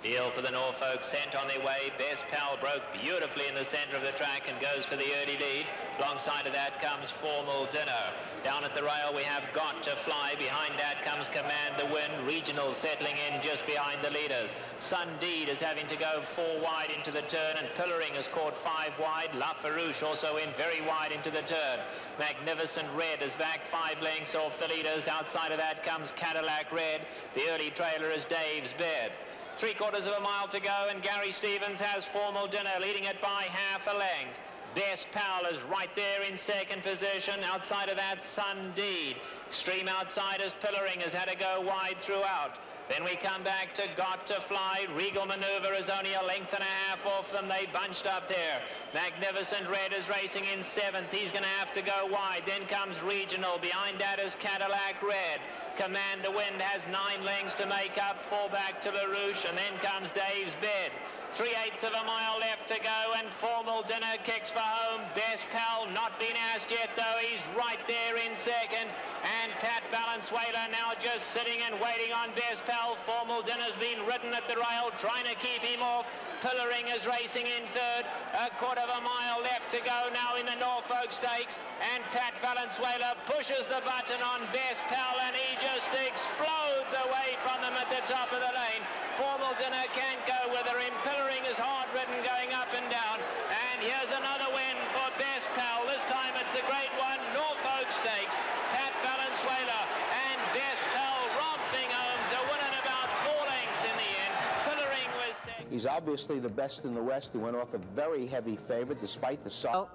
Deal for the Norfolk sent on their way. Best Pal broke beautifully in the centre of the track and goes for the early lead. Alongside of that comes Formal Dinner. Down at the rail we have Got to Fly. Behind that comes Command the Wind. Regional settling in just behind the leaders. Sundeed is having to go 4 wide into the turn, and Pillaring has caught 5 wide. La Farouche also in very wide into the turn. Magnificent Red is back 5 lengths off the leaders. Outside of that comes Cadillac Red. The early trailer is Dave's Bed. 3/4 of a mile to go, and Gary Stevens has Formal Dinner leading it by half a length. Best Pal is right there in second position. Outside of that, Sundeed. Extreme outsiders, Pillaring has had to go wide throughout. Then we come back to Got to Fly. Regal Maneuver is only a length and a half off them. They bunched up there. Magnificent Red is racing in 7th. He's going to have to go wide. Then comes Regional. Behind that is Cadillac Red. Command the Wind has 9 lengths to make up. 4 back to LaRouche, and then comes Dave's Bed. 3/8 of a mile left to go, and Formal Dinner kicks for home. Best Pal not been asked yet, though. He's right there in second. And Pat Valenzuela now just sitting and waiting on Best Pal. Formal Dinner's been ridden at the rail, trying to keep him off. Pillaring is racing in 3rd. 1/4 of a mile left to go now in the Norfolk Stakes. And Pat Valenzuela pushes the button on Best Pal, and he just explodes away from them at the top of the lane. Formal Dinner can't go with her. Pillaring is hard-ridden going up and down. And here's another win for Best Pal. This time it's the Grade 1 Norfolk Stakes. Pat Valenzuela and Best Pal romping home to win it about 4 lengths in the end. Pillaring was second. He's obviously the best in the West. He went off a very heavy favorite despite the size.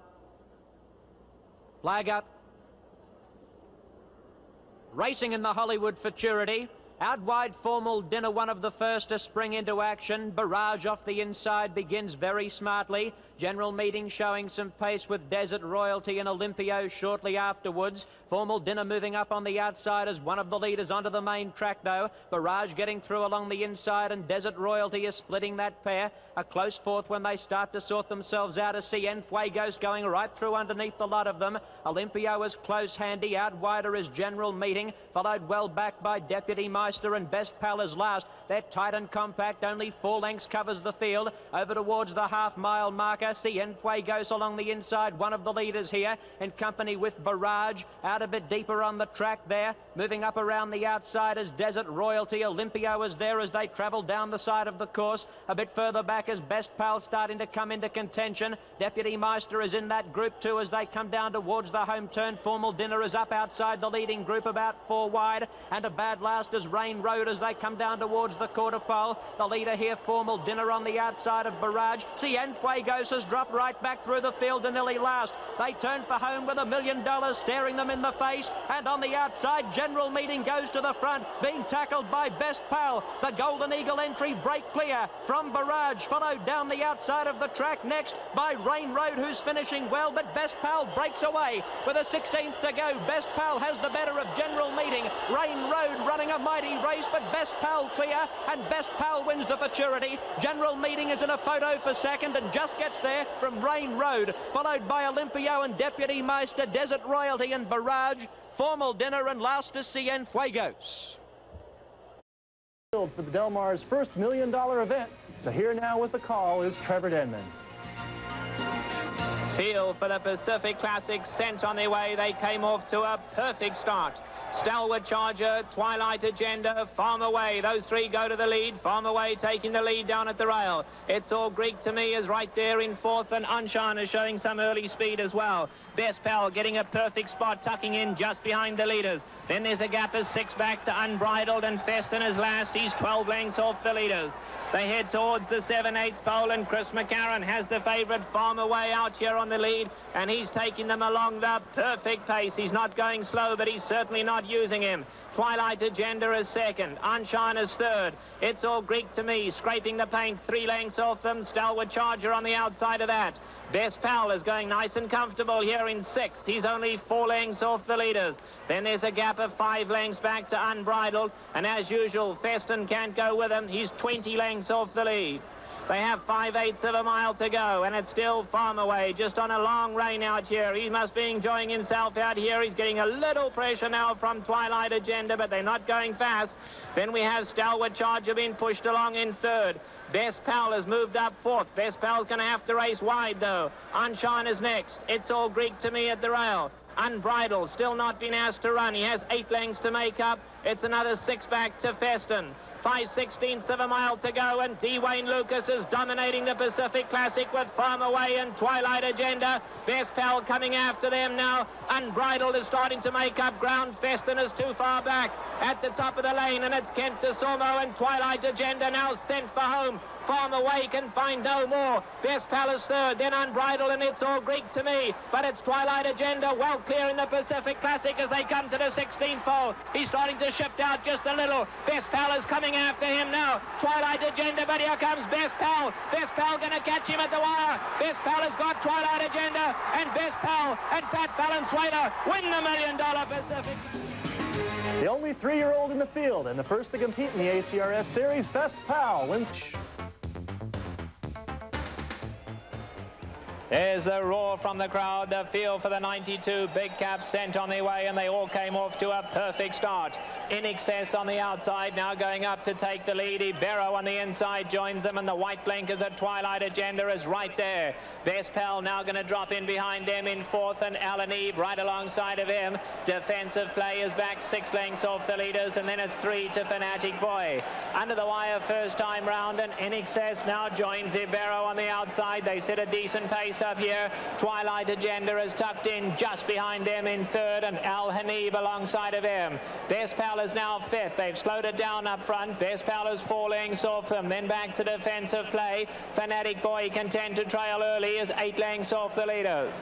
Flag up. Racing in the Hollywood Futurity. Out wide, Formal Dinner, one of the first to spring into action. Barrage off the inside begins very smartly. General Meeting showing some pace with Desert Royalty and Olympio shortly afterwards. Formal Dinner moving up on the outside as one of the leaders onto the main track, though. Barrage getting through along the inside, and Desert Royalty is splitting that pair. A close 4th when they start to sort themselves out as Cienfuegos going right through underneath the lot of them. Olympio is close handy. Out wider is General Meeting, followed well back by Deputy Meister, and Best Pal is last. They're tight and compact. Only 4 lengths covers the field. Over towards the half-mile marker. Cienfuegos along the inside, one of the leaders here, in company with Barrage. Out a bit deeper on the track there. Moving up around the outside is Desert Royalty. Olympio is there as they travel down the side of the course. A bit further back is Best Pal starting to come into contention. Deputy Meister is in that group too as they come down towards the home turn. Formal Dinner is up outside the leading group about 4 wide. And a bad last is Rain Road as they come down towards the quarter pole. The leader here, Formal Dinner, on the outside of Barrage. Cienfuegos has dropped right back through the field to nearly last. They turn for home with $1 million staring them in the face. And on the outside, General Meeting goes to the front, being tackled by Best Pal. The Golden Eagle entry break clear from Barrage, followed down the outside of the track next by Rain Road, who's finishing well, but Best Pal breaks away with a 16th to go. Best Pal has the better of General Meeting. Rain Road running a mighty race, but Best Pal clear, and Best Pal wins the Futurity. General Meeting is in a photo for second and just gets there from Rain Road, followed by Olympio and Deputy Meister, Desert Royalty and Barrage, Formal Dinner, and last is Cienfuegos. For the Del Mar's first $1 million event. So here now with the call is Trevor Denman. Field for the Pacific Classic sent on their way. They came off to a perfect start. Stalwart Charger, Twilight Agenda, Farm Away. Those 3 go to the lead. Farm Away taking the lead down at the rail. It's All Greek to Me is right there in 4th, and Unshine is showing some early speed as well. Best Pal getting a perfect spot, tucking in just behind the leaders. Then there's a gap of 6 back to Unbridled, and Festin is last. He's 12 lengths off the leaders. They head towards the 7/8 pole, and Chris McCarron has the favourite Farm Away out here on the lead, and he's taking them along the perfect pace. He's not going slow, but he's certainly not using him. Twilight Agenda is second. Unshine is third. It's All Greek to Me, scraping the paint 3 lengths off them. Stalwart Charger on the outside of that. Best Pal is going nice and comfortable here in 6th. He's only 4 lengths off the leaders. Then there's a gap of 5 lengths back to Unbridled. And as usual, Festin can't go with him. He's 20 lengths off the lead. They have 5/8 of a mile to go, and it's still Farm Away, just on a long rein out here. He must be enjoying himself out here. He's getting a little pressure now from Twilight Agenda, but they're not going fast. Then we have Stalwart Charger being pushed along in 3rd. Best Pal has moved up fourth. Best Pal's going to have to race wide, though. Unshine is next. It's All Greek to Me at the rail. Unbridled, still not been asked to run. He has 8 lengths to make up. It's another 6 back to Feston. 5/16 of a mile to go, and D. Wayne Lucas is dominating the Pacific Classic with Farm Away and Twilight Agenda. Best Pal coming after them now. Unbridled is starting to make up ground. Feston is too far back at the top of the lane, and it's Kent de Sormo and Twilight Agenda now sent for home. Farm Away can find no more. Best Pal is third, then Unbridled, and It's All Greek to Me. But it's Twilight Agenda well clear in the Pacific Classic as they come to the 16th pole. He's starting to shift out just a little. Best Pal is coming after him now. Twilight Agenda, but here comes Best Pal. Best Pal going to catch him at the wire. Best Pal has got Twilight Agenda, and Best Pal and Pat Valenzuela win the $1 million Pacific. The only 3-year-old in the field and the first to compete in the ACRS Series, Best Pal wins. There's a roar from the crowd. The field for the 92 big caps sent on their way, and they all came off to a perfect start. In Excess on the outside, now going up to take the lead. Ibero on the inside joins them, and the white blinkers at Twilight Agenda is right there. Best Pal now going to drop in behind them in fourth, and Alan Eve right alongside of him. Defensive Play is back 6 lengths off the leaders, and then it's 3 to Fanatic Boy. Under the wire first time round, and In Excess now joins Ibero on the outside. They set a decent pace up here. Twilight Agenda is tucked in just behind them in third, and Al Hanib alongside of him. Best Pal is now fifth. They've slowed it down up front. Best Pal is 4 lengths off them, then back to Defensive Play. Fanatic Boy can tend to trail early, is 8 lengths off the leaders.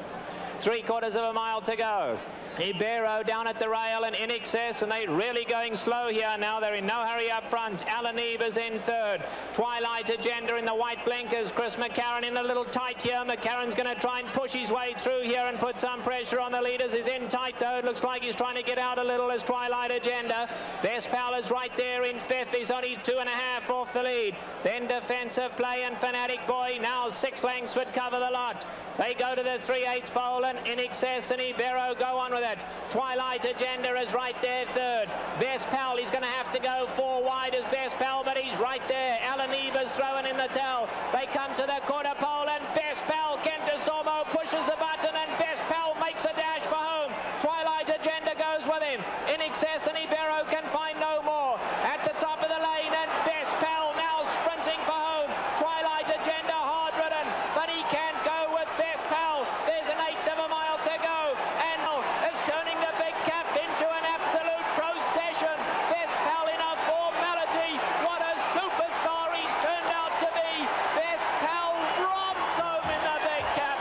3/4 of a mile to go. Ibero down at the rail and In Excess, and they're really going slow here now. They're in no hurry up front. Alan Eve is in third. Twilight Agenda in the white blinkers. Chris McCarran in a little tight here. McCarran's going to try and push his way through here and put some pressure on the leaders. He's in tight though. It looks like he's trying to get out a little as Twilight Agenda. Best Pal is right there in fifth. He's only 2.5 off the lead. Then Defensive Play and Fanatic Boy. Now 6 lengths would cover the lot. They go to the 3/8 pole, and In Excess and Ibero go on with it. Twilight Agenda is right there third. Best Pal, he's going to have to go 4 wide as Best Pal, but he's right there. Alan Eve is throwing in the towel. They come to the quarter pole, and Best Pal, Kent de Sormo pushes the button, and Best Pal makes a dash for home. Twilight Agenda goes with him. In Excess and Ibero can find no more. At the top of the lane, and Best Pal now sprinting for home. Twilight Agenda hard ridden, but he can't go with Best Pal. There's an 1/8 of a mile to go, and is turning the big cap into an absolute procession. Best Pal in a formality. What a superstar he's turned out to be. Best Pal robs home in the big cap.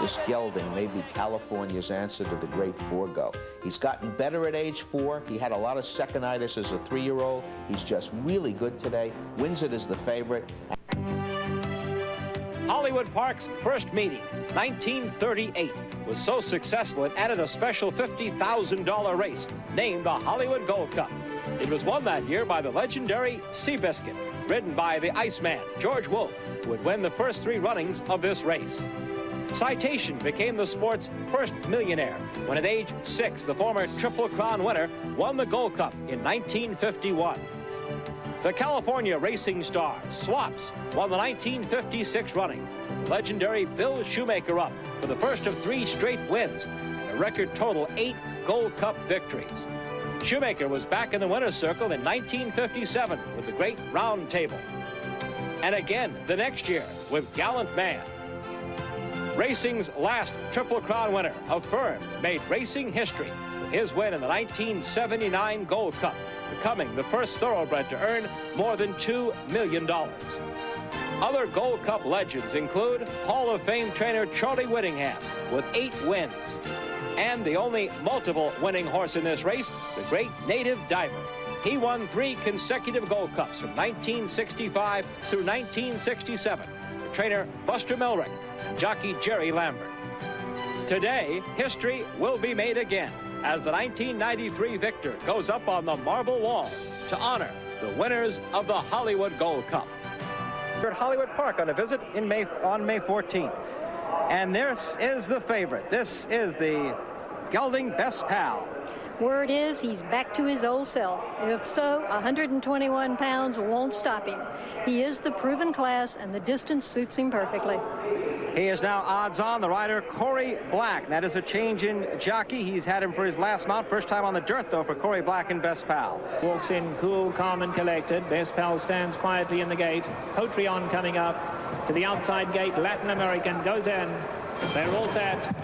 This gelding may be California's answer to the great Forgo. He's gotten better at age 4. He had a lot of second-itis as a 3-year-old. He's just really good today. Wins it as the favorite. Hollywood Park's first meeting, 1938, was so successful it added a special $50,000 race named the Hollywood Gold Cup. It was won that year by the legendary Seabiscuit, ridden by the Iceman, George Wolfe, who would win the first 3 runnings of this race. Citation became the sport's first millionaire when at age 6, the former Triple Crown winner won the Gold Cup in 1951. The California racing star, Swaps, won the 1956 running. The legendary Bill Shoemaker up for the first of 3 straight wins, a record total 8 Gold Cup victories. Shoemaker was back in the winner's circle in 1957 with the great Round Table. And again the next year with Gallant Man. Racing's last Triple Crown winner, Affirmed, made racing history with his win in the 1979 Gold Cup, becoming the first thoroughbred to earn more than $2 million. Other Gold Cup legends include Hall of Fame trainer Charlie Whittingham with 8 wins, and the only multiple winning horse in this race, the great Native Diver. He won 3 consecutive Gold Cups from 1965 through 1967. The trainer Buster Melrick and jockey Jerry Lambert. Today, history will be made again as the 1993 victor goes up on the marble wall to honor the winners of the Hollywood Gold Cup. We're at Hollywood Park on a visit on May 14th. And this is the favorite. This is the gelding Best Pal. Word is he's back to his old self. If so, 121 pounds won't stop him. He is the proven class, and the distance suits him perfectly. He is now odds on, the rider Corey Black. That is a change in jockey. He's had him for his last mount. First time on the dirt, though, for Corey Black and Best Pal. Walks in cool, calm and collected. Best Pal stands quietly in the gate. Potreon coming up to the outside gate. Latin American goes in. They're all set.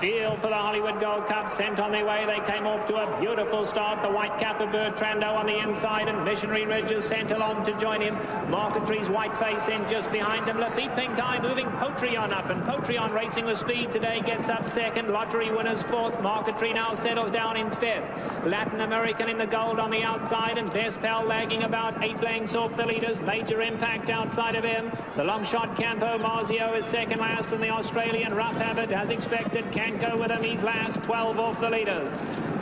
Field for the Hollywood Gold Cup, sent on their way. They came off to a beautiful start. The white cap of Bertrando on the inside, and Missionary Ridge is sent along to join him. Marquetry's white face in just behind him. Lafitte Pink Eye moving Potreon up, and Potreon racing with speed today gets up second. Lottery Winners fourth. Marquetry now settles down in fifth. Latin American in the gold on the outside, and Best Pal lagging about 8 lengths off the leaders. Major Impact outside of him. The long shot Campo Marzio is second last, and the Australian Rough Habit, as expected, can't go with him. He's last, 12 off the leaders.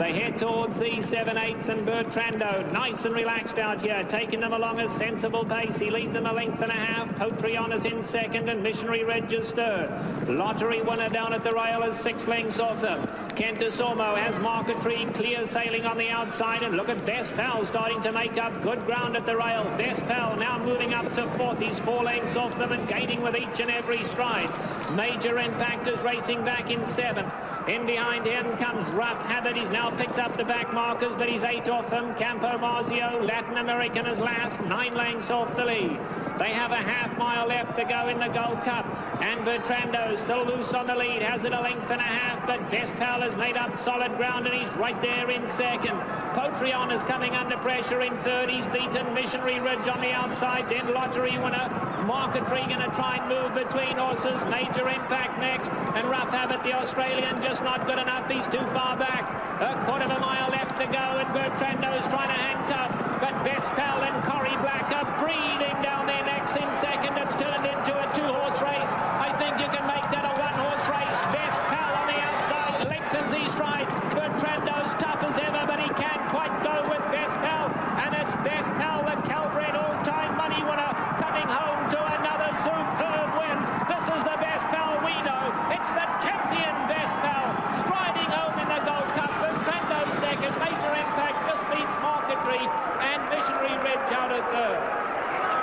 They head towards the 7/8s, and Bertrando nice and relaxed out here, taking them along a sensible pace. He leads them a length and a half. Potreon is in second, and Missionary Ridge is third. Lottery Winner down at the rail is 6 lengths off them. Kentosomo has Marquetry clear sailing on the outside, and look at Best Pal starting to make up good ground at the rail. Best Pal now moving up to fourth. He's 4 lengths off them and gaining with each and every stride. Major Impact is racing back in 7th. In behind him comes Rough Habit. He's now picked up the back markers, but he's 8 off them. Campo Marzio, Latin American is last, 9 lengths off the lead. They have a half-mile left to go in the Gold Cup, and Bertrando still loose on the lead, has it a length and a half, but Best Pal has made up solid ground, and he's right there in second. Potreon is coming under pressure in third. He's beaten Missionary Ridge on the outside, then Lottery Winner. Marquetry going to try and move between horses. Major Impact next, and Rough Habit, the Australian, just not good enough. He's too far back. A quarter of a mile left to go, and Bertrando is trying to hang tough, but Best Pal and Corey Black are breathing down their necks in second. It's turned into a 2-horse race. I think you can make that a 1-horse race. Best Pal on the outside, lengthens his stride. Bertrando's tough as ever, but he can't quite go with Best Pal, and it's Best Pal, the Calbred all-time money winner, coming home to another superb win. This is the Best Pal we know. It's the champion Best Pal, striding home in the Gold Cup. Bertrando second. Major Impact just beats Marquetry, and Missionary Ridge out of third.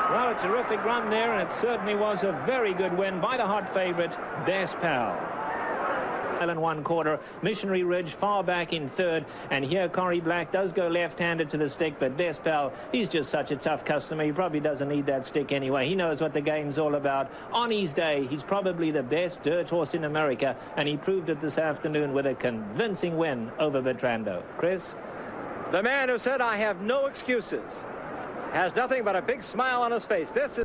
Well, a terrific run there, and it certainly was a very good win by the hot favorite, Best Pal. And 1/4, Missionary Ridge far back in third, and here Corey Black does go left-handed to the stick, but Best Pal, he's just such a tough customer. He probably doesn't need that stick anyway. He knows what the game's all about. On his day, he's probably the best dirt horse in America, and he proved it this afternoon with a convincing win over Bertrando. Chris? The man who said, "I have no excuses," has nothing but a big smile on his face. This is